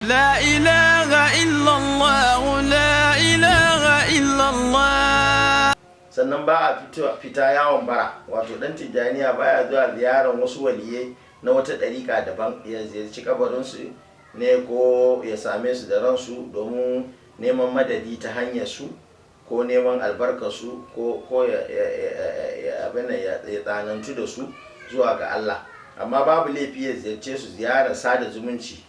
لا إله إلا الله لا إله إلا الله. sannan ba a fita yawon bara, wato dan tijjaniya baya zuwa ziyarar wasu waliyai na wata ɗariƙa daban ya ziyarci kabarinsu ne ko ya same su da ransu domin neman madadi ta hanyar su ko neman albarkarsu ko ya tsanantu da su zuwa ga Allah. Amma babu laifi ya ziyarce su ziyarar sada zumunci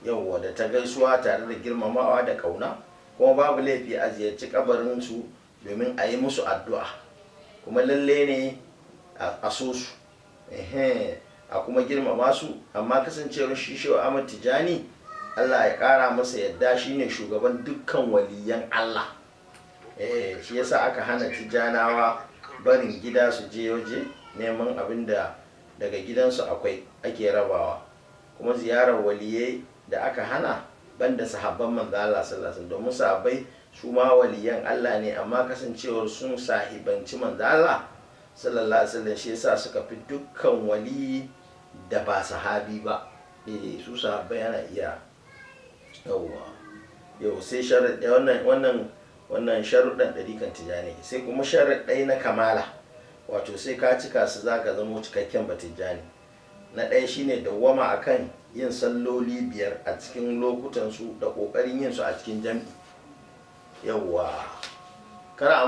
yauwa da ta gaisuwa tare da girmamawa da kauna, kuma babu laifi a ziyarci kabarinsu domin a yi musu addu'a, kuma lalle ne a so su a kuma girmama su. Amma kasancewar shi Shehu Ahmad Tijjani, Allah ya kara masa yadda, shine shugaban dukkan waliyan Allah. Shi yasa aka hana Tijjanawa barin gida su je waje neman abin da daga gidansu akwai ake rabawa. Kuma ziyarar waliyai da aka hana banda sahabban manzo Allah sallallahu alaihi wasallam, domin sahabbai su ma waliyan Allah ne, amma kasancewar sun sahibanci manzo Allah sallallahu alaihi wasallam shi yasa suka fi dukkan wali da ba sahabi ba. Su sahabbai ana iya yau sai sharaɗi wannan sharuɗan ɗarikan Tijjani. Sai kuma sharaɗai na kamala, wato sai ka cika su zaka zama cikakken batijjani. Na ɗaya shine dawwama akan yin salloli 5 a cikin lokutansu da ƙoƙarin yin su a cikin jam'i. Yawwa kara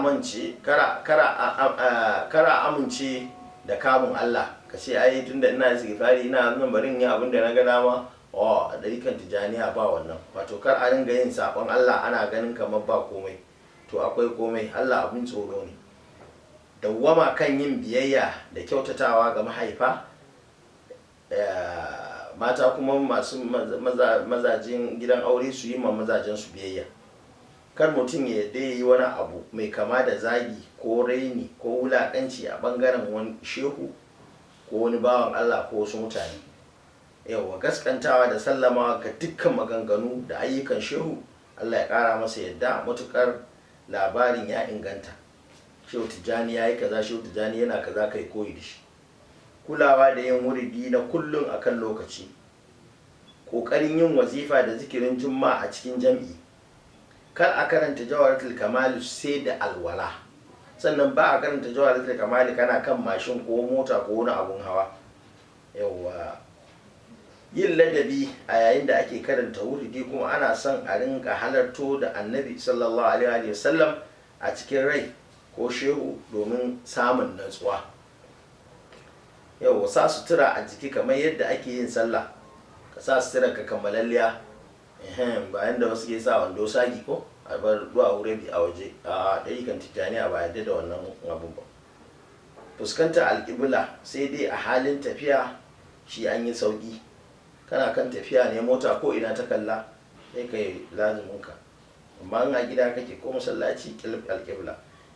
amince da kamun Allah ka ce ai tunda ina istighfari ina nan barin yin abin da na ga dama. A ɗarikan Tijjaniya ba wannan, wato kar a ringa yin saƙon Allah ana ganin kamar ba komai, to akwai komai. Allah abin tsoro ne. Dawwama kan yin biyayya da kyautatawa ga mahaifa, mata kuma masu mazajin gidan aure su yi ma mazajen su biyayya. Kar mutum ya yadda yi wani abu mai kama da zagi ko raini ko wulaƙanci a ɓangaren wani shehu ko wani bawan Allah ko wasu mutane. Yawwa gaskantawa da sallamawa ga dukkan maganganu da ayyukan shehu. Allah ya ƙara masa yadda matuƙar labarin ya inganta. Shehu Tijjani ya yi kaza, Shehu Tijjani yana kaza, kai koyi da shi. Kulawa da yin wuridi na kullum akan lokaci, ƙoƙarin yin wazifa da zikirin juma'a a cikin jam'i. Kar a karanta jawharatul kamali sai da alwala. Sannan ba a karanta jawharatul kamali kana kan mashin ko mota ko wani abun hawa. Yawwa yin ladabi a yayin da ake karanta wuridi, kuma ana son a rinka halarto da annabi sallallahu alaihi wasallam a cikin rai ko shehu domin samun natsuwa. Yau sa sutura a jiki kamar yadda ake yin sallah, ka sa sutura ka kammalalliya, bayan da wasu ke sa wando sagi ko a bar zuwa wuri a waje. A ɗarikan Tijjaniya ba yadda da wannan abun ba. Fuskantar alƙibla sai dai a halin tafiya, shi an yi sauƙi. Kana kan tafiya ne mota ko ina ta kalla sai kai lazuminka, amma in a gida kake ko masallaci alƙibla.